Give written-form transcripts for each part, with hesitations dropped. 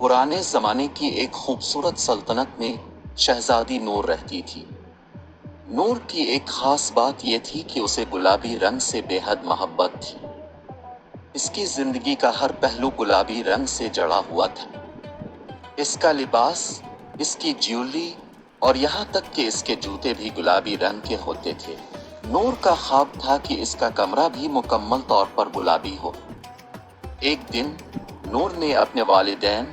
پرانے زمانے کی ایک خوبصورت سلطنت میں شہزادی نور رہتی تھی۔ نور کی ایک خاص بات یہ تھی کہ اسے گلابی رنگ سے بے حد محبت تھی۔ اس کی زندگی کا ہر پہلو گلابی رنگ سے جڑا ہوا تھا۔ اس کا لباس، اس کی جیولری اور یہاں تک کہ اس کے جوتے بھی گلابی رنگ کے ہوتے تھے۔ نور کا خواب تھا کہ اس کا کمرہ بھی مکمل طور پر گلابی ہو۔ ایک دن نور نے اپنے والدین،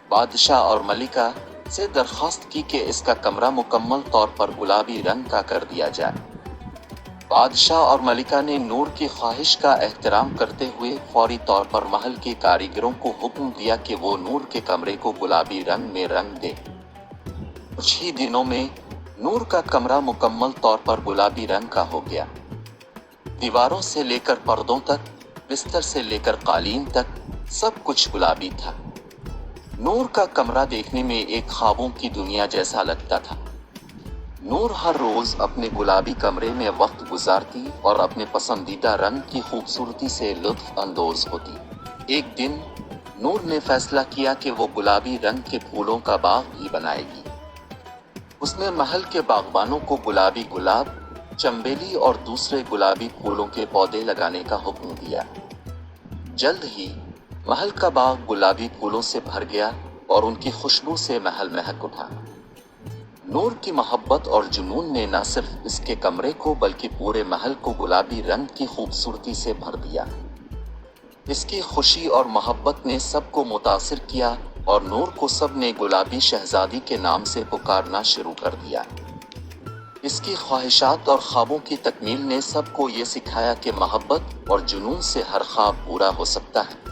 بادشاہ اور ملکہ سے درخواست کی کہ اس کا کمرہ مکمل طور پر گلابی رنگ کا کر دیا جائے۔ بادشاہ اور ملکہ نے نور کی خواہش کا احترام کرتے ہوئے فوری طور پر محل کے کاریگروں کو حکم دیا کہ وہ نور کے کمرے کو گلابی رنگ میں رنگ دے۔ کچھ ہی دنوں میں نور کا کمرہ مکمل طور پر گلابی رنگ کا ہو گیا۔ دیواروں سے لے کر پردوں تک، بستر سے لے کر قالین تک، سب کچھ گلابی تھا۔ نور کا کمرہ دیکھنے میں ایک خوابوں کی دنیا جیسا لگتا تھا۔ نور ہر روز اپنے گلابی کمرے میں وقت گزارتی اور اپنے پسندیدہ رنگ کی خوبصورتی سے لطف اندوز ہوتی۔ ایک دن نور نے فیصلہ کیا کہ وہ گلابی رنگ کے پھولوں کا باغ بھی بنائے گی۔ اس نے محل کے باغبانوں کو گلابی گلاب، چنبیلی اور دوسرے گلابی پھولوں کے پودے لگانے کا حکم دیا۔ جلد ہی محل کا باغ گلابی پھولوں سے بھر گیا اور ان کی خوشبو سے محل مہک اٹھا۔ نور کی محبت اور جنون نے نہ صرف اس کے کمرے کو بلکہ پورے محل کو گلابی رنگ کی خوبصورتی سے بھر دیا۔ اس کی خوشی اور محبت نے سب کو متاثر کیا اور نور کو سب نے گلابی شہزادی کے نام سے پکارنا شروع کر دیا۔ اس کی خواہشات اور خوابوں کی تکمیل نے سب کو یہ سکھایا کہ محبت اور جنون سے ہر خواب پورا ہو سکتا ہے۔